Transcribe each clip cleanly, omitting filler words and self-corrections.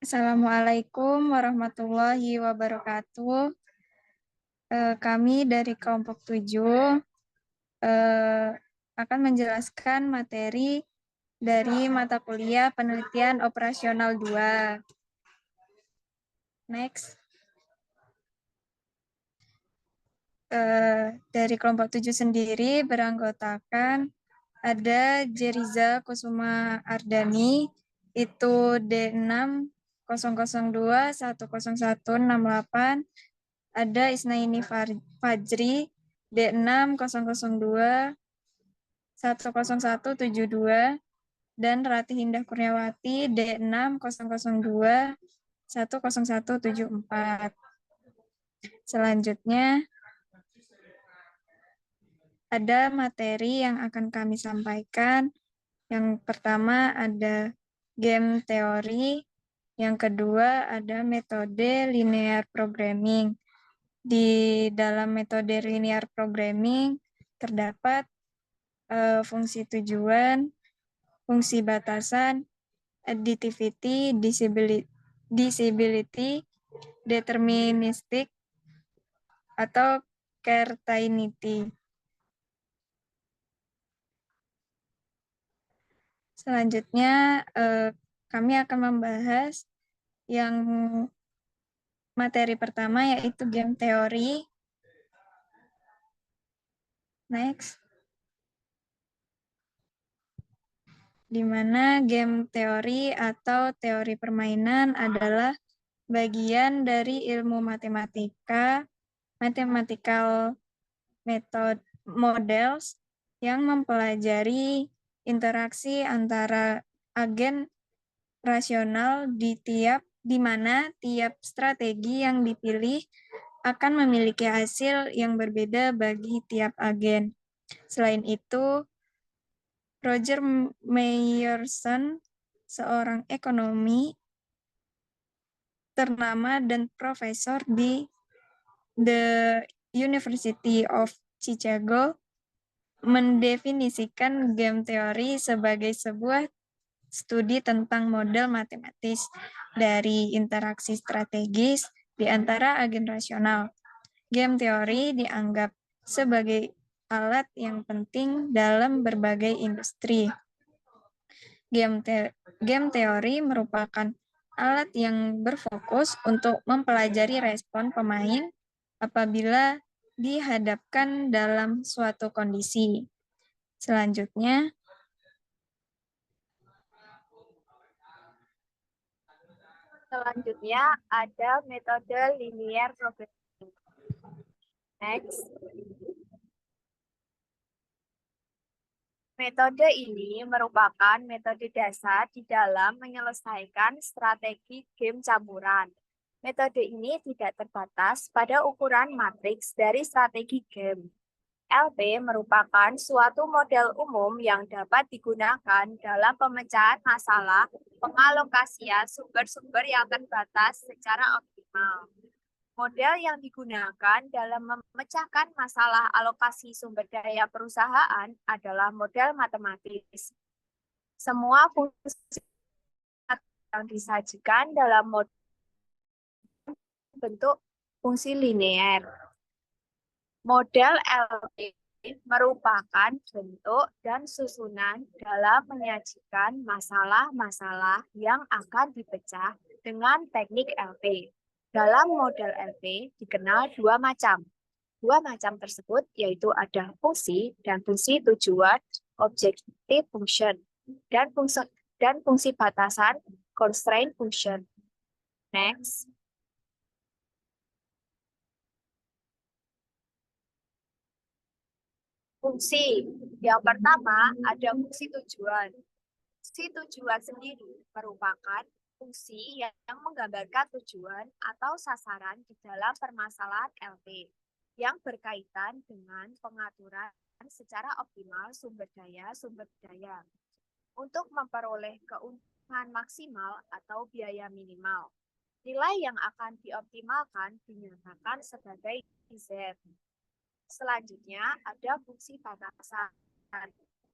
Assalamualaikum warahmatullahi wabarakatuh. Kami dari kelompok 7 akan menjelaskan materi dari mata kuliah penelitian operasional 2. Next. Dari kelompok 7 sendiri beranggotakan ada Jeriza Kusuma Ardani, itu D600210168. Ada Isnaini Fajri, D600210172, dan Ratih Indah Kurniawati, D600210174. Selanjutnya, ada materi yang akan kami sampaikan. Yang pertama ada game teori, yang kedua ada metode linear programming. Di dalam metode linear programming terdapat fungsi tujuan, fungsi batasan, additivity, disability, deterministic, atau certainty. Selanjutnya, kami akan membahas yang materi pertama, yaitu game teori. Next. Di mana game teori atau teori permainan adalah bagian dari ilmu matematika, mathematical method models, yang mempelajari interaksi antara agen rasional di mana tiap strategi yang dipilih akan memiliki hasil yang berbeda bagi tiap agen. Selain itu, Roger Meyerson, seorang ekonomi ternama dan profesor di The University of Chicago, mendefinisikan game teori sebagai sebuah studi tentang model matematis dari interaksi strategis di antara agen rasional. Game teori dianggap sebagai alat yang penting dalam berbagai industri. Game teori merupakan alat yang berfokus untuk mempelajari respon pemain apabila dihadapkan dalam suatu kondisi. Selanjutnya, ada metode linear programming. Next. Metode ini merupakan metode dasar di dalam menyelesaikan strategi game campuran. Metode ini tidak terbatas pada ukuran matriks dari strategi game. LP merupakan suatu model umum yang dapat digunakan dalam pemecahan masalah pengalokasian sumber-sumber yang terbatas secara optimal. Model yang digunakan dalam memecahkan masalah alokasi sumber daya perusahaan adalah model matematis. Semua fungsi yang disajikan dalam model bentuk fungsi linear. Model LP merupakan bentuk dan susunan dalam menyajikan masalah-masalah yang akan dipecah dengan teknik LP. Dalam model LP dikenal dua macam. Dua macam tersebut yaitu ada fungsi dan fungsi tujuan objective function dan fungsi batasan constraint function. Next. Fungsi. Yang pertama ada fungsi tujuan. Fungsi tujuan sendiri merupakan fungsi yang menggambarkan tujuan atau sasaran di dalam permasalahan LP yang berkaitan dengan pengaturan secara optimal sumber daya untuk memperoleh keuntungan maksimal atau biaya minimal. Nilai yang akan dioptimalkan dinyatakan sebagai Z. Selanjutnya ada fungsi batasan.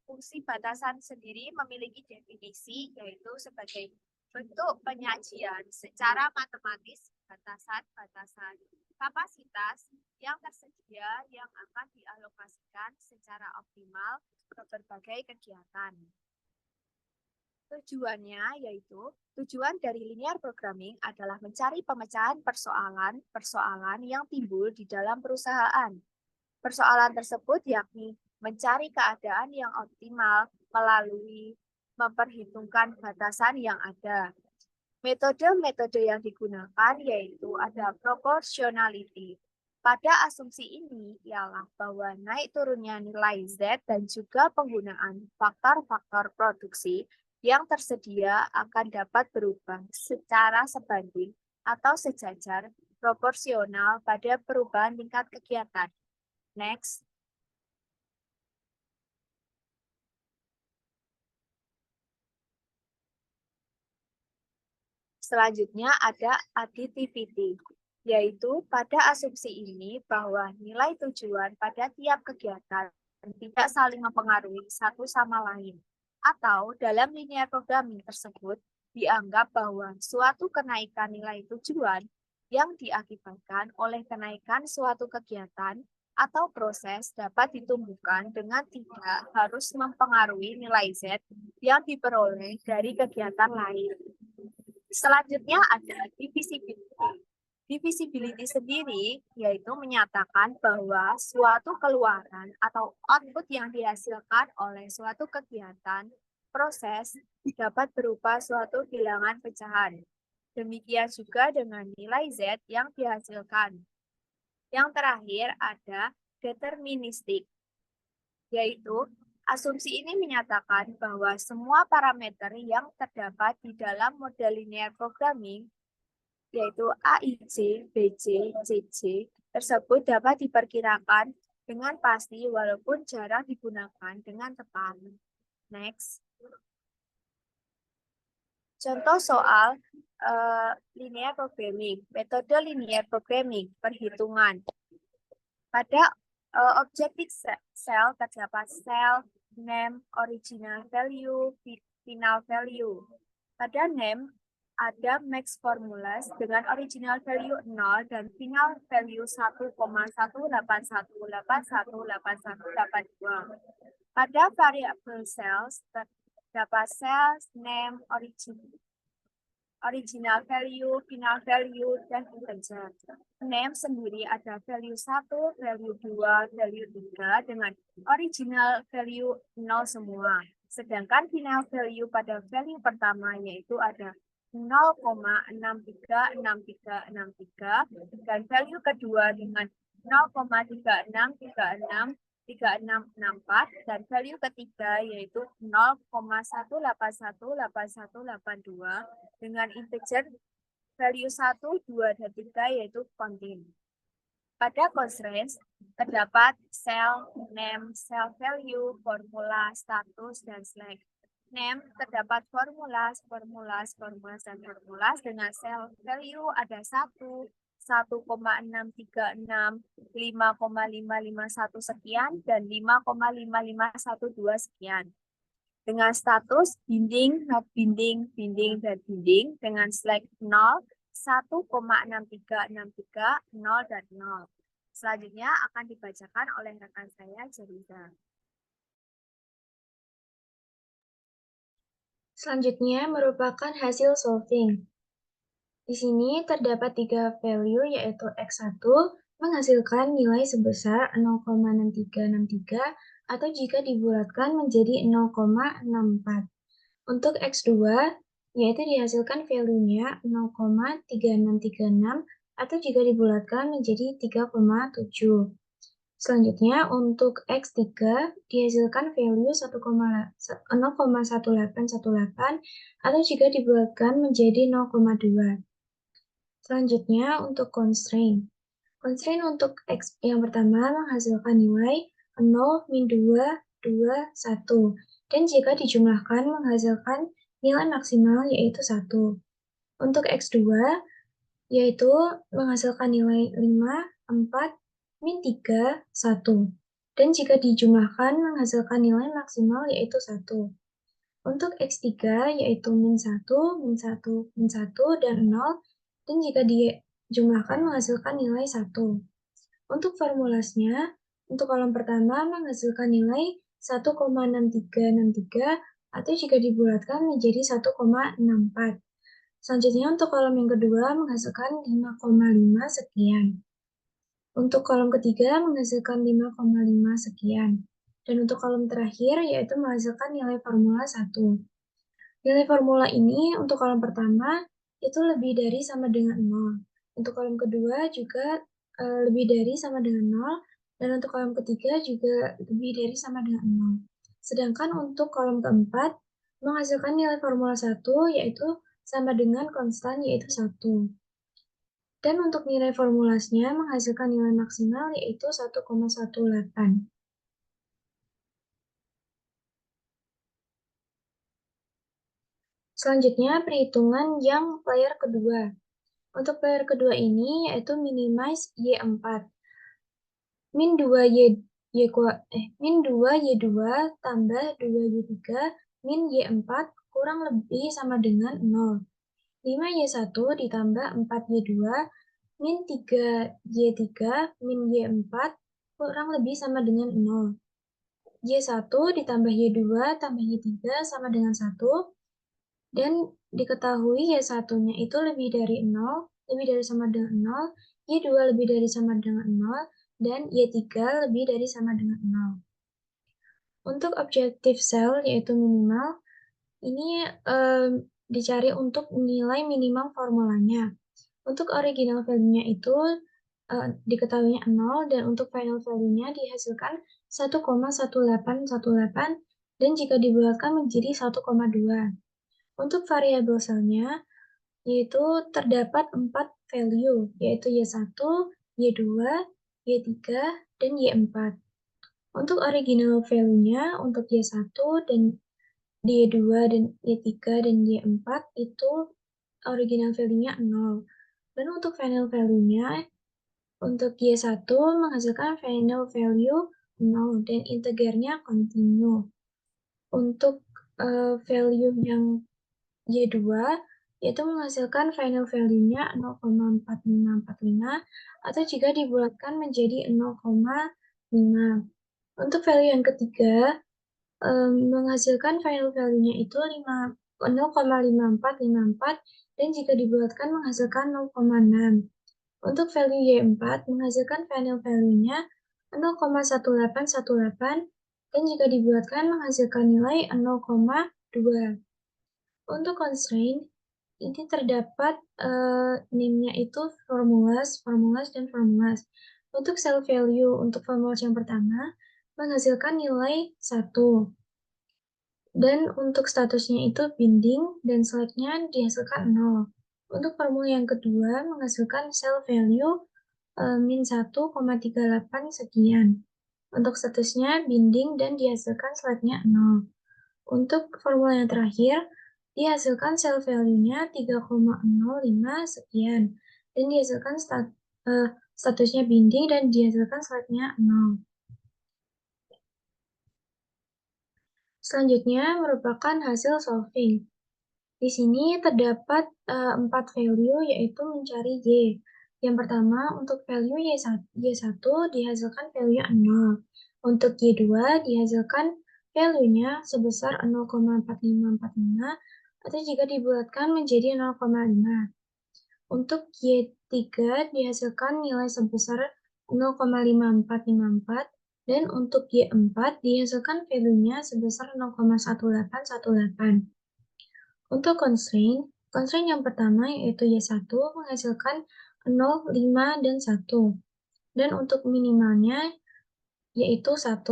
Fungsi batasan sendiri memiliki definisi yaitu sebagai Bentuk penyajian secara matematis batasan-batasan kapasitas yang tersedia yang akan dialokasikan secara optimal ke berbagai kegiatan. Tujuannya yaitu tujuan dari linear programming adalah mencari pemecahan persoalan yang timbul di dalam perusahaan. Persoalan tersebut yakni mencari keadaan yang optimal melalui memperhitungkan batasan yang ada. Metode-metode yang digunakan yaitu ada proportionality. Pada asumsi ini ialah bahwa naik turunnya nilai Z dan juga penggunaan faktor-faktor produksi yang tersedia akan dapat berubah secara sebanding atau sejajar proporsional pada perubahan tingkat kegiatan. Next. Selanjutnya ada additivity, yaitu pada asumsi ini bahwa nilai tujuan pada tiap kegiatan tidak saling mempengaruhi satu sama lain. Atau dalam linear programming tersebut, dianggap bahwa suatu kenaikan nilai tujuan yang diakibatkan oleh kenaikan suatu kegiatan atau proses dapat ditumbuhkan dengan tidak harus mempengaruhi nilai Z yang diperoleh dari kegiatan lain. Selanjutnya ada divisibility. Divisibility sendiri yaitu menyatakan bahwa suatu keluaran atau output yang dihasilkan oleh suatu kegiatan proses dapat berupa suatu bilangan pecahan. Demikian juga dengan nilai Z yang dihasilkan. Yang terakhir ada deterministik, yaitu asumsi ini menyatakan bahwa semua parameter yang terdapat di dalam model linear programming, yaitu AIJ, BJ, CJ, tersebut dapat diperkirakan dengan pasti walaupun jarang digunakan dengan tepat. Next. Contoh soal linear programming, metode linear programming, perhitungan. Pada objective cell terdapat cell, name, original value, final value. Pada name ada max formulas dengan original value 0 dan final value 1,18181818182. Pada variable cells terdapat cells, name, original value, final value, dan integer. Name sendiri ada value 1, value 2, value 3 dengan original value 0 semua. Sedangkan final value pada value pertama yaitu ada 0,636363 dan value kedua dengan 0,36363664 dan value ketiga yaitu 0,1818182 dengan integer value 1, 2, dan 3 yaitu continue. Pada constraints terdapat cell, name, cell value, formula, status, dan select. Name terdapat formulas, dan formulas dengan cell value ada 1, 1,636, 5,551 sekian, dan 5,5512 sekian. Dengan status binding, not binding, binding, dan binding dengan select 0, 1,6363, 0, dan 0. Selanjutnya akan dibacakan oleh rekan saya, Jeriza. Selanjutnya merupakan hasil solving. Di sini terdapat 3 value yaitu X1 menghasilkan nilai sebesar 0,6363 atau jika dibulatkan menjadi 0,64. Untuk X2 yaitu dihasilkan value-nya 0,3636 atau jika dibulatkan menjadi 3,7. Selanjutnya, untuk X3 dihasilkan value 0,1818 atau jika dibulatkan menjadi 0,2. Selanjutnya, untuk constraint. Constraint untuk X yang pertama menghasilkan nilai 0, min 2, 2, 1. Dan jika dijumlahkan menghasilkan nilai maksimal yaitu 1. Untuk X2 yaitu menghasilkan nilai 5, 4, min 3, 1. Dan jika dijumlahkan menghasilkan nilai maksimal yaitu 1. Untuk X3 yaitu min 1, min 1, min 1, dan 0, dan jika dijumlahkan menghasilkan nilai 1. Untuk formulasnya, untuk kolom pertama menghasilkan nilai 1,6363 atau jika dibulatkan menjadi 1,64. Selanjutnya untuk kolom yang kedua menghasilkan 5,5 sekian. Untuk kolom ketiga menghasilkan 5,5 sekian. Dan untuk kolom terakhir yaitu menghasilkan nilai formula 1. Nilai formula ini untuk kolom pertama itu lebih dari sama dengan 0. Untuk kolom kedua juga lebih dari sama dengan 0. Dan untuk kolom ketiga juga lebih dari sama dengan 0. Sedangkan untuk kolom keempat menghasilkan nilai formula 1 yaitu sama dengan konstan yaitu 1. Dan untuk nilai formulasnya menghasilkan nilai maksimal yaitu 1,18. Selanjutnya, perhitungan yang player kedua. Untuk player kedua ini yaitu minimize Y4. Min 2Y2 tambah 2Y3 min Y4 kurang lebih sama dengan 0. 5Y1 ditambah 4Y2 min 3Y3 min Y4 kurang lebih sama dengan 0. Y1 ditambah Y2 tambah Y3 sama dengan 1. Dan diketahui Y1-nya itu lebih dari 0, lebih dari sama dengan 0, Y2 lebih dari sama dengan 0, dan Y3 lebih dari sama dengan 0. Untuk objective cell, yaitu minimal, ini dicari untuk nilai minimum formulanya. Untuk original value-nya itu diketahuinya 0, dan untuk final value-nya dihasilkan 1,1818, dan jika dibulatkan menjadi 1,2. Untuk variabel selnya, yaitu terdapat 4 value, yaitu Y1, Y2, Y3, dan Y4. Untuk original value-nya, untuk Y1 dan Y2 dan Y3 dan Y4 itu original value-nya 0. Dan untuk final value-nya, untuk Y1 menghasilkan final value 0 dan integernya continue. Untuk value yang Y2 yaitu menghasilkan final value-nya 0,4545 atau jika dibulatkan menjadi 0,5. Untuk value yang ketiga, menghasilkan final value-nya itu 0,5454 dan jika dibulatkan menghasilkan 0,6. Untuk value Y4 menghasilkan final value-nya 0,1818 dan jika dibulatkan menghasilkan nilai 0,2. Untuk constraint, ini terdapat name-nya itu formulas, formulas, dan formulas. Untuk cell value untuk formulas yang pertama, menghasilkan nilai 1. Dan untuk statusnya itu binding, dan select-nya dihasilkan 0. Untuk formula yang kedua, menghasilkan cell value min 1,38 sekian. Untuk statusnya binding dan dihasilkan select-nya 0. Untuk formula yang terakhir, dihasilkan cell value-nya 3,05 sekian. Dan dihasilkan statusnya binding dan dihasilkan select-nya 0. Selanjutnya merupakan hasil solving. Di sini terdapat 4 value yaitu mencari Y. Yang pertama, untuk value Y1 dihasilkan value 0. Untuk Y2 dihasilkan value-nya sebesar 0,4545 atau jika dibulatkan menjadi 0,5. Untuk Y3 dihasilkan nilai sebesar 0,5454 dan untuk Y4 dihasilkan value-nya sebesar 0,1818. Untuk constraint yang pertama yaitu Y1 menghasilkan 0, 5, dan 1. Dan untuk minimalnya yaitu 1.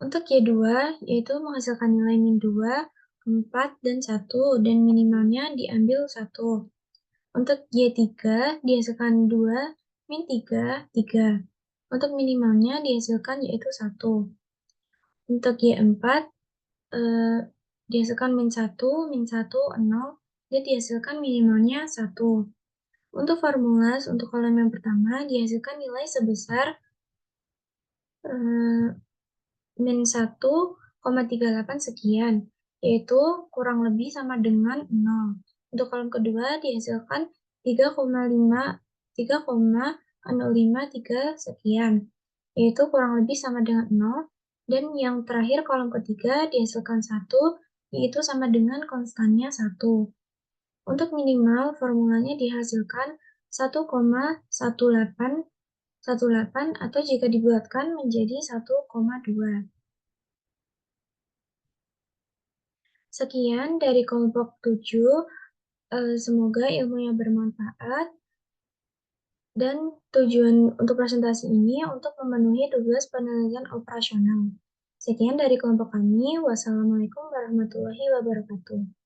Untuk Y2 yaitu menghasilkan nilai min 2, 4, dan 1. Dan minimalnya diambil 1. Untuk Y3 dihasilkan 2, min 3, 3. Untuk minimalnya dihasilkan yaitu 1. Untuk Y4 dihasilkan min 1, min 1, 0, dan dihasilkan minimalnya 1. Untuk formulas, untuk kolom yang pertama dihasilkan nilai sebesar min 1,38 sekian. yaitu kurang lebih sama dengan 0. Untuk kolom kedua dihasilkan 3,053 sekian, yaitu kurang lebih sama dengan 0. Dan yang terakhir kolom ketiga dihasilkan 1, yaitu sama dengan konstannya 1. Untuk minimal, formulanya dihasilkan 1,1818 atau jika dibulatkan menjadi 1,2. Sekian dari kelompok 7. Semoga ilmunya bermanfaat. Dan tujuan untuk presentasi ini untuk memenuhi tugas penelitian operasional. Sekian dari kelompok kami. Wassalamualaikum warahmatullahi wabarakatuh.